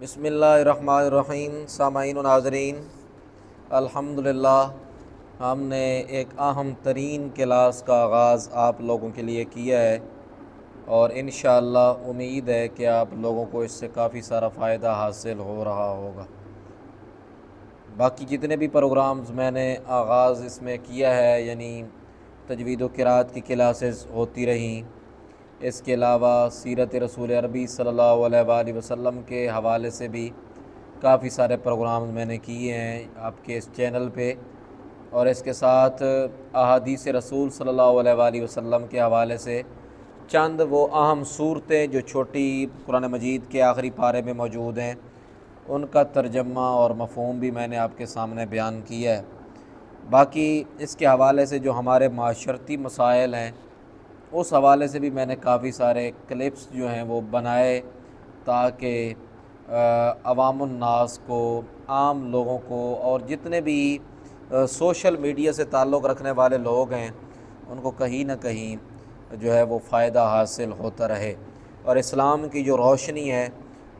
बिस्मिल्लाहिर्रहमानिर्रहीम। सामाईन व नाज़रीन, अल्हम्दुलिल्लाह हमने एक अहम तरीन क्लास का आगाज़ आप लोगों के लिए किया है और इंशाअल्लाह उम्मीद है कि आप लोगों को इससे काफ़ी सारा फ़ायदा हासिल हो रहा होगा। बाकी जितने भी प्रोग्राम्स मैंने आगाज़ इसमें किया है, यानी तजवीद व क़िराअत की क्लासेस होती रहीं, इसके अलावा सीरत रसूल अरबी सल्लल्लाहु अलैहि वसल्लम के हवाले से भी काफ़ी सारे प्रोग्राम मैंने किए हैं आपके इस चैनल पे, और इसके साथ अहादीस रसूल सल्लल्लाहु अलैहि वसल्लम के हवाले से चंद वो अहम सूरतें जो छोटी कुरान मजीद के आखिरी पारे में मौजूद हैं, उनका तर्जमा और मफ़हूम भी मैंने आपके सामने बयान किया है। बाकी इसके हवाले से जो हमारे माशरती मसाइल हैं, उस हवाले से भी मैंने काफ़ी सारे क्लिप्स जो हैं वो बनाए ताकि अवामुन्नास को, आम लोगों को और जितने भी सोशल मीडिया से ताल्लुक़ रखने वाले लोग हैं उनको कहीं ना कहीं जो है वो फ़ायदा हासिल होता रहे, और इस्लाम की जो रोशनी है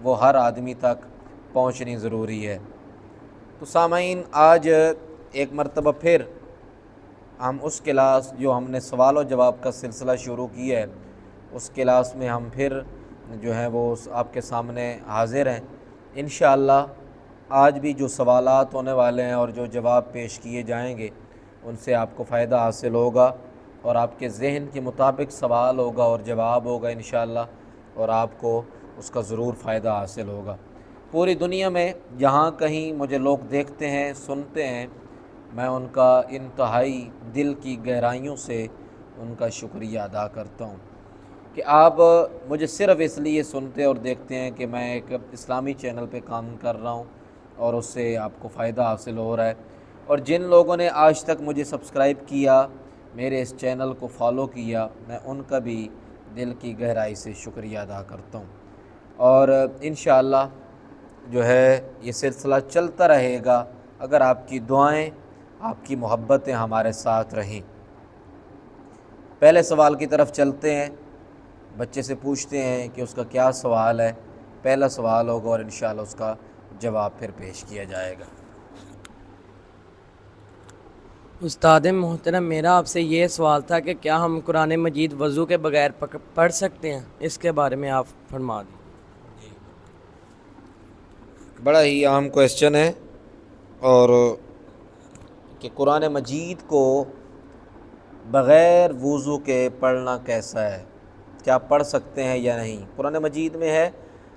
वो हर आदमी तक पहुंचनी ज़रूरी है। तो सामाईन, आज एक मरतबा फिर हम उस क्लास जो हमने सवाल और जवाब का सिलसिला शुरू किया है, उस क्लास में हम फिर जो है वो आपके सामने हाज़िर हैं। इंशाअल्लाह आज भी जो सवालात होने वाले हैं और जो जवाब पेश किए जाएंगे उनसे आपको फ़ायदा हासिल होगा और आपके ज़हन के मुताबिक सवाल होगा और जवाब होगा इंशाअल्लाह, और आपको उसका ज़रूर फ़ायदा हासिल होगा। पूरी दुनिया में जहाँ कहीं मुझे लोग देखते हैं, सुनते हैं, मैं उनका इंतहाई दिल की गहराइयों से उनका शुक्रिया अदा करता हूँ कि आप मुझे सिर्फ़ इसलिए सुनते और देखते हैं कि मैं एक इस्लामी चैनल पे काम कर रहा हूँ और उससे आपको फ़ायदा हासिल हो रहा है। और जिन लोगों ने आज तक मुझे सब्सक्राइब किया, मेरे इस चैनल को फ़ॉलो किया, मैं उनका भी दिल की गहराई से शुक्रिया अदा करता हूँ। और इंशाअल्लाह जो है ये सिलसिला चलता रहेगा अगर आपकी दुआएं, आपकी मोहब्बतें हमारे साथ रहें। पहले सवाल की तरफ चलते हैं। बच्चे से पूछते हैं कि उसका क्या सवाल है। पहला सवाल होगा और इंशाअल्लाह उसका जवाब फिर पेश किया जाएगा। उस्ताद मोहतरम, मेरा आपसे ये सवाल था कि क्या हम कुरान मजीद वज़ू के बग़ैर पढ़ सकते हैं? इसके बारे में आप फरमा दें। बड़ा ही अहम क्वेश्चन है, और कि कुरान मजीद को बग़ैर वज़ू के पढ़ना कैसा है, क्या पढ़ सकते हैं या नहीं। कुरान मजीद में है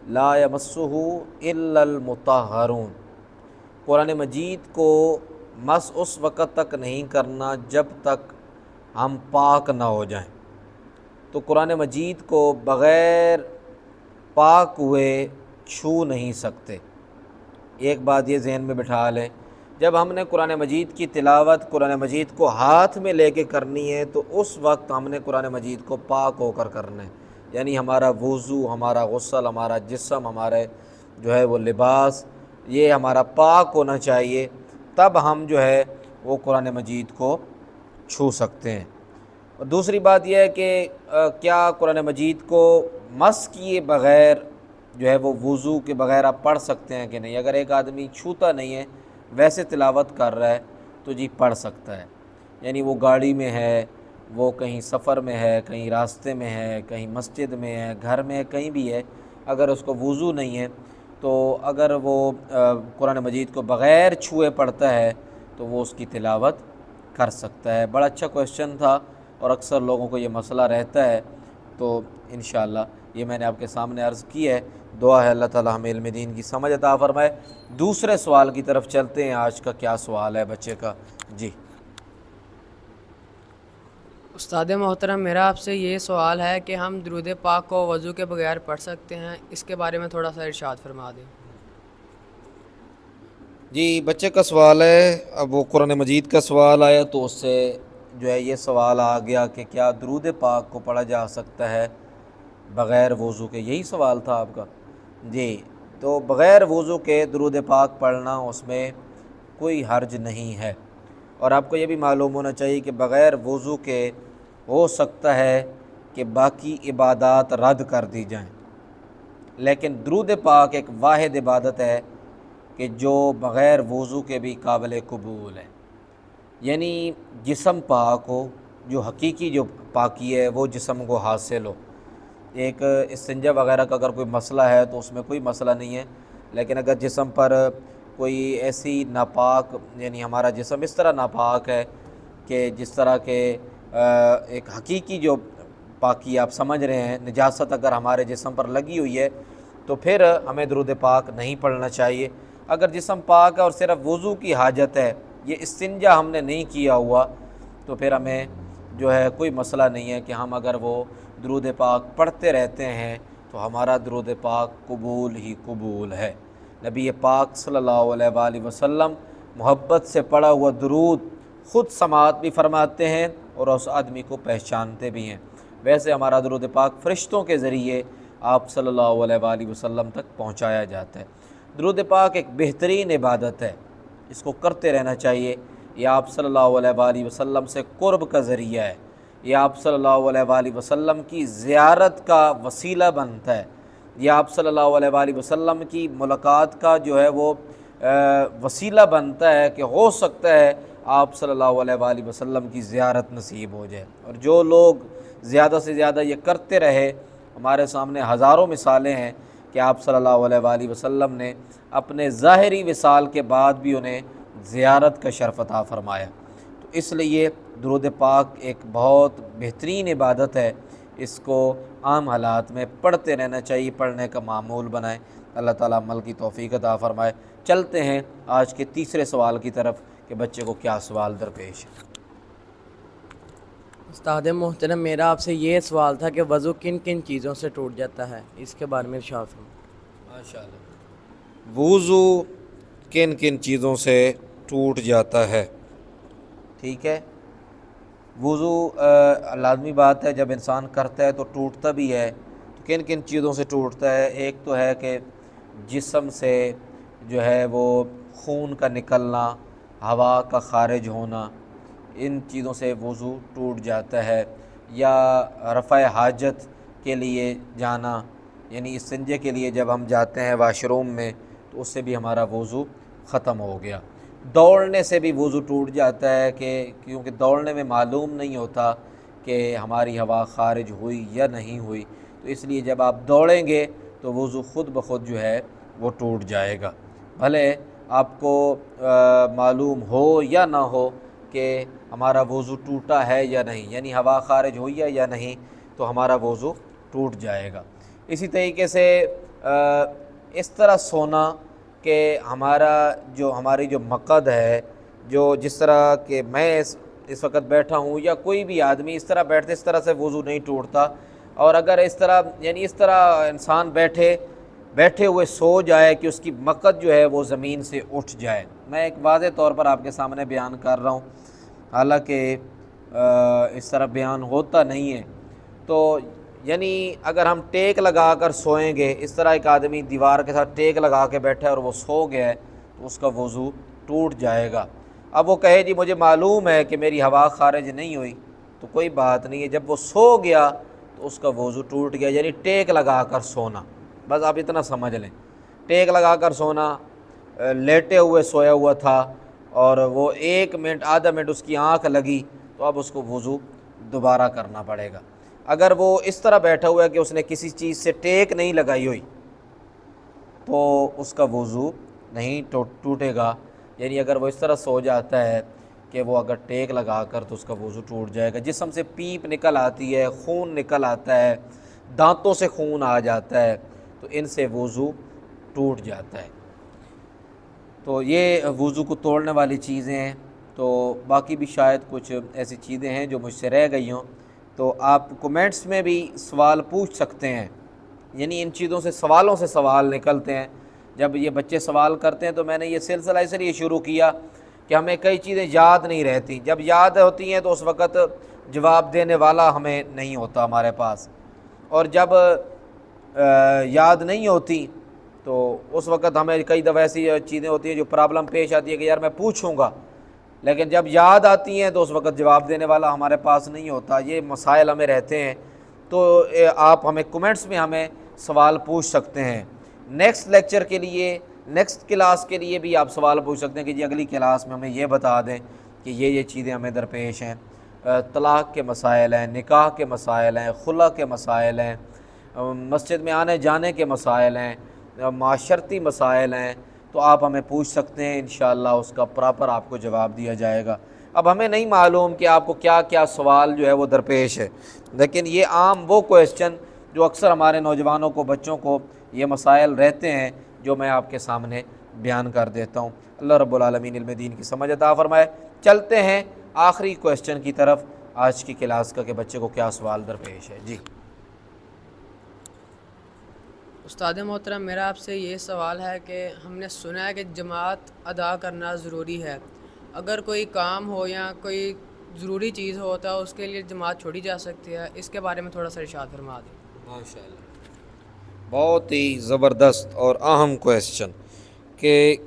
ला यमस्सुहु इल्लल मुतहहरून। कुरान मजीद को मस उस वक़्त तक नहीं करना जब तक हम पाक ना हो जाएं। तो कुरान मजीद को बग़ैर पाक हुए छू नहीं सकते। एक बात ये जहन में बिठा लें, जब हमने कुरान मजीद की तिलावत, कुरान मजीद को हाथ में लेके करनी है, तो उस वक्त हमने कुरान मजीद को पाक होकर करना है। यानी हमारा वज़ू, हमारा गुस्ल, हमारा जिस्म, हमारे जो है वो लिबास, ये हमारा पाक होना चाहिए, तब हम जो है वो कुरान मजीद को छू सकते हैं। और दूसरी बात यह है कि क्या कुरान मजीद को मस किए बग़ैर जो है वो वज़ू के बग़ैर आप पढ़ सकते हैं कि नहीं। अगर एक आदमी छूता नहीं है, वैसे तिलावत कर रहा है, तो जी पढ़ सकता है। यानी वो गाड़ी में है, वो कहीं सफ़र में है, कहीं रास्ते में है, कहीं मस्जिद में है, घर में है, कहीं भी है, अगर उसको वज़ू नहीं है तो अगर वो कुरान मजीद को बग़ैर छुए पढ़ता है तो वो उसकी तिलावत कर सकता है। बड़ा अच्छा क्वेश्चन था और अक्सर लोगों को ये मसला रहता है, तो इंशाअल्लाह ये मैंने आपके सामने अर्ज़ की है। दुआ है अल्लाह ताला हमें इल्म दीन की समझ अता फ़रमाए। दूसरे सवाल की तरफ चलते हैं। आज का क्या सवाल है बच्चे का? जी उस्ताद मोहतरम, मेरा आपसे ये सवाल है कि हम दुरूद पाक को वज़ू के बग़ैर पढ़ सकते हैं? इसके बारे में थोड़ा सा इरशाद फरमा दें। जी, बच्चे का सवाल है। अब वो कुरान मजीद का सवाल आया तो उससे जो है ये सवाल आ गया कि क्या दुरूद पाक को पढ़ा जा सकता है बग़ैर वज़ू के। यही सवाल था आपका? जी, तो बग़ैर वज़ू के दुरूद पाक पढ़ना, उसमें कोई हर्ज नहीं है। और आपको ये भी मालूम होना चाहिए कि बग़ैर वज़ू के हो सकता है कि बाकी इबादात रद्द कर दी जाएं, लेकिन दरूद पाक एक वाहिद इबादत है कि जो बग़ैर वज़ू के भी काबिल कबूल है। यानी जिस्म पाक हो, जो हकीकी जो पाकी है वो जिस्म को हासिल हो। एक इस्तिंजा वग़ैरह का अगर कोई मसला है तो उसमें कोई मसला नहीं है, लेकिन अगर जिस्म पर कोई ऐसी नापाक, यानी हमारा जिस्म इस तरह नापाक है कि जिस तरह के एक हकीकी जो पाकी आप समझ रहे हैं, निजासत अगर हमारे जिस्म पर लगी हुई है तो फिर हमें दरूद पाक नहीं पढ़ना चाहिए। अगर जिस्म पाक है और सिर्फ वज़ू की हाजत है, ये इस्तिंजा हमने नहीं किया हुआ, तो फिर हमें जो है कोई मसला नहीं है कि हम अगर वो दरूद पाक पढ़ते रहते हैं तो हमारा दरूद पाक कबूल ही कबूल है। नबी पाक सल्लल्लाहु अलैहि वसल्लम मोहब्बत से पढ़ा हुआ दरूद ख़ुद समात भी फरमाते हैं और उस आदमी को पहचानते भी हैं। वैसे हमारा दरूद पाक फ़रिश्तों के ज़रिए आप सल्लल्लाहु अलैहि वसल्लम तक पहुँचाया जाता है। दरूद पाक एक बेहतरीन इबादत है, इसको करते रहना चाहिए। ये आप सल्लल्लाहु अलैहि वसल्लम से क़ुर्ब का ज़रिया है, ये आप सल्लल्लाहु अलैहि वसल्लम की ज़ियारत का वसीला बनता है, ये आप सल्लल्लाहु अलैहि वसल्लम की मुलाकात का जो है वो वसीला बनता है कि हो सकता है आप सल्लल्लाहु अलैहि वसल्लम की ज़ियारत नसीब हो जाए। और जो लोग ज़्यादा से ज़्यादा ये करते रहे, हमारे सामने हज़ारों मिसालें हैं कि आप सल्लल्लाहु अलैहि वसल्लम ने अपने ज़ाहिरी विसाल के बाद भी उन्हें ज़ियारत का शर्फ़ अता फ़रमाया। तो इसलिए दरूद पाक एक बहुत बेहतरीन इबादत है, इसको आम हालात में पढ़ते रहना चाहिए, पढ़ने का मामूल बनाएं। अल्लाह ताला अमल की तौफ़ीक़ अता फ़रमाए। चलते हैं आज के तीसरे सवाल की तरफ कि बच्चे को क्या सवाल दरपेश है। उस्ताद मोहतरम, मेरा आपसे ये सवाल था कि वज़ू किन किन चीज़ों से टूट जाता है, इसके बारे में इरशाद फरमाएं। माशाअल्लाह, वज़ू किन किन चीज़ों से टूट जाता है। ठीक है, वज़ू लाज़मी बात है, जब इंसान करता है तो टूटता भी है। तो किन किन चीज़ों से टूटता है? एक तो है कि जिस्म से जो है वो खून का निकलना, हवा का ख़ारिज होना, इन चीज़ों से वज़ू टूट जाता है। या रफ़ा हाजत के लिए जाना, यानी इस्तिंजे के लिए जब हम जाते हैं वाशरूम में तो उससे भी हमारा वज़ू ख़त्म हो गया। दौड़ने से भी वज़ू टूट जाता है कि क्योंकि दौड़ने में मालूम नहीं होता कि हमारी हवा ख़ारिज हुई या नहीं हुई, तो इसलिए जब आप दौड़ेंगे तो वज़ू ख़ुद ब खुद जो है वो टूट जाएगा। भले आपको मालूम हो या ना हो कि हमारा वज़ू टूटा है या नहीं, यानी हवा ख़ारिज हुई है या नहीं, तो हमारा वज़ू टूट जाएगा। इसी तरीके से इस तरह सोना कि हमारी जो मक़द है, जो जिस तरह के मैं इस वक्त बैठा हूँ या कोई भी आदमी इस तरह बैठते, इस तरह से वज़ू नहीं टूटता। और अगर इस तरह, यानी इस तरह इंसान बैठे हुए सो जाए कि उसकी मक़द जो है वो ज़मीन से उठ जाए। मैं एक वाज़े तौर पर आपके सामने बयान कर रहा हूँ, हालांकि इस तरह बयान होता नहीं है। तो यानी अगर हम टेक लगा कर सोएंगे, इस तरह एक आदमी दीवार के साथ टेक लगा के बैठा है और वो सो गया है, तो उसका वज़ू टूट जाएगा। अब वो कहे जी मुझे मालूम है कि मेरी हवा ख़ारिज नहीं हुई, तो कोई बात नहीं है, जब वो सो गया तो उसका वज़ू टूट गया। यानी टेक लगा कर सोना, बस आप इतना समझ लें, टेक लगा कर सोना, लेटे हुए सोया हुआ था और वो 1 मिनट आधा मिनट उसकी आँख लगी, तो अब उसको वज़ू दोबारा करना पड़ेगा। अगर वो इस तरह बैठा हुआ है कि उसने किसी चीज़ से टेक नहीं लगाई हुई, तो उसका वज़ू नहीं टूटेगा। यानी अगर वो इस तरह सो जाता है कि वो अगर टेक लगा कर, तो उसका वज़ू टूट जाएगा। जिस्म से पीप निकल आती है, खून निकल आता है, दांतों से खून आ जाता है, तो इनसे वज़ू टूट जाता है। तो ये वज़ू को तोड़ने वाली चीज़ें हैं। तो बाकी भी शायद कुछ ऐसी चीज़ें हैं जो मुझसे रह गई हों, तो आप कमेंट्स में भी सवाल पूछ सकते हैं। यानी इन चीज़ों से, सवालों से सवाल निकलते हैं। जब ये बच्चे सवाल करते हैं तो मैंने ये सिलसिला इसलिए शुरू किया कि हमें कई चीज़ें याद नहीं रहती, जब याद होती हैं तो उस वक़्त जवाब देने वाला हमें नहीं होता हमारे पास, और जब याद नहीं होती तो उस वक़्त हमें कई दफ़ा ऐसी चीज़ें होती हैं जो प्रॉब्लम पेश आती है कि यार मैं पूछूंगा, लेकिन जब याद आती हैं तो उस वक़्त जवाब देने वाला हमारे पास नहीं होता। ये मसाइल हमें रहते हैं। तो आप हमें कमेंट्स में हमें सवाल पूछ सकते हैं। नेक्स्ट लेक्चर के लिए, नेक्स्ट क्लास के लिए भी आप सवाल पूछ सकते हैं कि जी अगली क्लास में हमें ये बता दें कि ये चीज़ें हमें दरपेश हैं। तलाक़ के मसाइल हैं, निकाह के मसाइल हैं, खुला के मसाइल हैं, मस्जिद में आने जाने के मसाइल हैं, माशरती मसाइल हैं, तो आप हमें पूछ सकते हैं। इंशाअल्लाह उसका प्रॉपर आपको जवाब दिया जाएगा। अब हमें नहीं मालूम कि आपको क्या क्या सवाल जो है वो दरपेश है, लेकिन ये आम वो क्वेश्चन जो अक्सर हमारे नौजवानों को, बच्चों को ये मसाइल रहते हैं, जो मैं आपके सामने बयान कर देता हूँ। अल्लाह रब्बुल आलमीन इल्म दीन की समझ अता फ़रमाए। चलते हैं आखिरी क्वेश्चन की तरफ आज की क्लास का, कि बच्चे को क्या सवाल दरपेश है। जी उस्ताद मोहतरम, मेरा आपसे ये सवाल है कि हमने सुना है कि जमात अदा करना ज़रूरी है। अगर कोई काम हो या कोई ज़रूरी चीज़ हो तो उसके लिए जमात छोड़ी जा सकती है, इसके बारे में थोड़ा सा इरशाद फरमा दें। माशाअल्लाह, बहुत ही ज़बरदस्त और अहम क्वेश्चन कि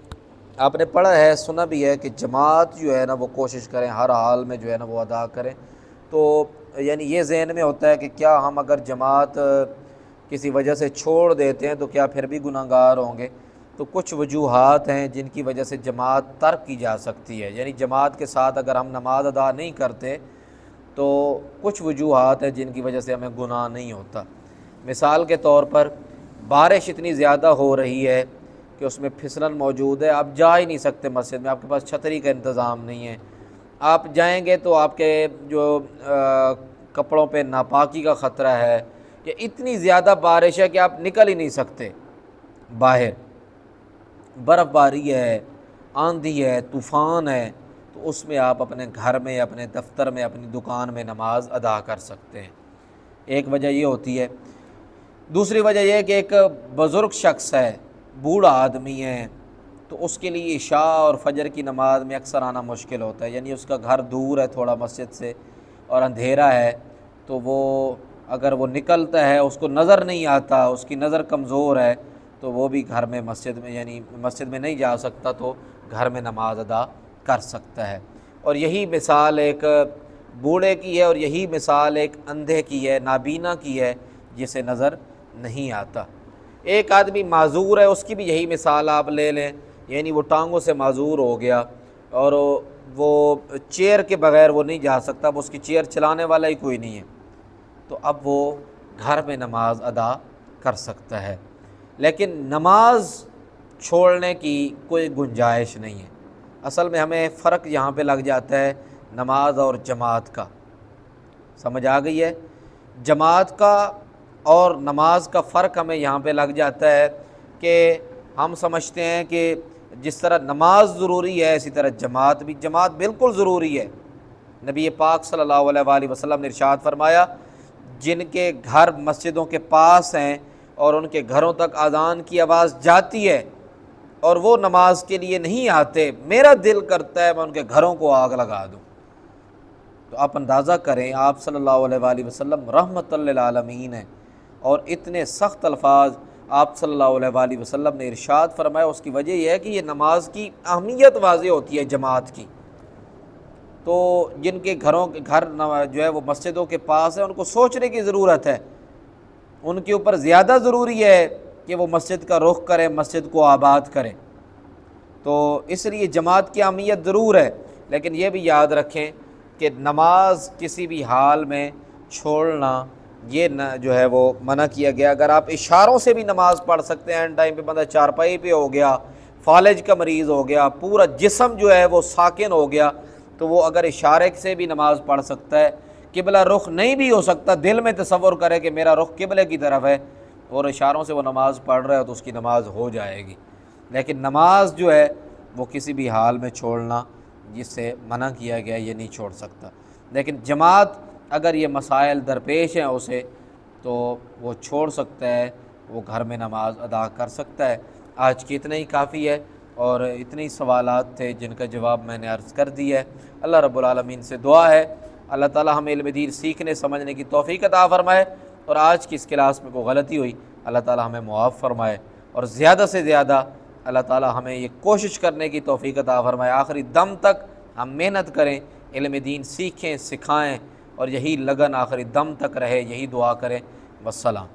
आपने पढ़ा है, सुना भी है कि जमात जो है ना वो कोशिश करें हर हाल में जो है ना वो अदा करें। तो यानी ये जहन में होता है कि क्या हम अगर जमात किसी वजह से छोड़ देते हैं तो क्या फिर भी गुनाहगार होंगे। तो कुछ वजूहात हैं जिनकी वजह से जमात तर्क की जा सकती है, यानी जमात के साथ अगर हम नमाज अदा नहीं करते तो कुछ वजूहात हैं जिनकी वजह से हमें गुनाह नहीं होता। मिसाल के तौर पर बारिश इतनी ज़्यादा हो रही है कि उसमें फिसलन मौजूद है, आप जा ही नहीं सकते मस्जिद में, आपके पास छतरी का इंतज़ाम नहीं है, आप जाएंगे तो आपके जो कपड़ों पे नापाकी का ख़तरा है, या इतनी ज़्यादा बारिश है कि आप निकल ही नहीं सकते बाहर, बर्फ़बारी है, आंधी है, तूफ़ान है, तो उसमें आप अपने घर में, अपने दफ्तर में, अपनी दुकान में नमाज अदा कर सकते हैं। एक वजह ये होती है। दूसरी वजह यह है कि एक बुज़ुर्ग शख्स है, बूढ़ा आदमी है, तो उसके लिए इशा और फजर की नमाज में अक्सर आना मुश्किल होता है, यानी उसका घर दूर है थोड़ा मस्जिद से और अंधेरा है, तो वो अगर वो निकलता है उसको नज़र नहीं आता, उसकी नज़र कमज़ोर है, तो वो भी घर में मस्जिद में, यानी मस्जिद में नहीं जा सकता तो घर में नमाज अदा कर सकता है। और यही मिसाल एक बूढ़े की है और यही मिसाल एक अंधे की है, नाबीना की है, जिसे नज़र नहीं आता। एक आदमी माजूर है, उसकी भी यही मिसाल आप ले लें, यानी वो टांगों से माजूर हो गया और वो चेयर के बग़ैर वो नहीं जा सकता, वो उसकी चेयर चलाने वाला ही कोई नहीं है, तो अब वो घर में नमाज अदा कर सकता है। लेकिन नमाज छोड़ने की कोई गुंजाइश नहीं है। असल में हमें फ़र्क यहाँ पे लग जाता है नमाज और जमात का, समझ आ गई है? जमात का और नमाज का फ़र्क हमें यहाँ पे लग जाता है कि हम समझते हैं कि जिस तरह नमाज ज़रूरी है इसी तरह जमात भी, जमात बिल्कुल ज़रूरी है। नबी पाक सल्लल्लाहु अलैहि वसल्लम ने इरशाद फरमाया, जिनके घर मस्जिदों के पास हैं और उनके घरों तक अज़ान की आवाज़ जाती है और वो नमाज के लिए नहीं आते, मेरा दिल करता है मैं उनके घरों को आग लगा दूँ। तो आप अंदाज़ा करें, आप सल्लल्लाहु अलैहि वसल्लम रहमतुल लिल आलमीन हैं और इतने सख्त अल्फाज आप सल्लल्लाहु अलैहि वसल्लम ने इरशाद फरमाया। उसकी वजह यह है कि ये नमाज की अहमियत वाज़ेह होती है जमात की। तो जिनके घरों के घर जो है वो मस्जिदों के पास है, उनको सोचने की ज़रूरत है, उनके ऊपर ज़्यादा ज़रूरी है कि वो मस्जिद का रुख करें, मस्जिद को आबाद करें। तो इसलिए जमात की अहमियत ज़रूर है, लेकिन ये भी याद रखें कि नमाज किसी भी हाल में छोड़ना ये न जो है वो मना किया गया। अगर आप इशारों से भी नमाज़ पढ़ सकते हैं, टाइम पे बंदा चारपाई पे हो गया, फालिज का मरीज़ हो गया, पूरा जिस्म जो है वो साकिन हो गया, तो वो अगर इशारे से भी नमाज़ पढ़ सकता है। किबला रुख नहीं भी हो सकता, दिल में तसव्वुर करे कि मेरा रुख किबले की तरफ है और इशारों से वो नमाज़ पढ़ रहा है तो उसकी नमाज़ हो जाएगी। लेकिन नमाज जो है वो किसी भी हाल में छोड़ना जिससे मना किया गया ये नहीं छोड़ सकता। लेकिन जमात अगर ये मसाइल दरपेश हैं उसे, तो वो छोड़ सकता है, वो घर में नमाज अदा कर सकता है। आज की इतना ही काफ़ी है और इतने ही सवालात थे जिनका जवाब मैंने अर्ज़ कर दिया है। अल्लाह रब्बुल आलमीन से दुआ है अल्लाह ताला हमें इल्म दीन सीखने समझने की तौफ़ीक़ अता फ़रमाए, और आज की इस क्लास में कोई गलती हुई अल्लाह ताला हमें मुआफ़ फ़रमाए, और ज़्यादा से ज़्यादा अल्लाह ताला हमें ये कोशिश करने की तौफ़ीक़ अता फ़रमाए, आखिरी दम तक हम मेहनत करें, इल्म दीन सीखें, सिखाएँ और यही लगन आखिरी दम तक रहे, यही दुआ करें। वस्सलाम।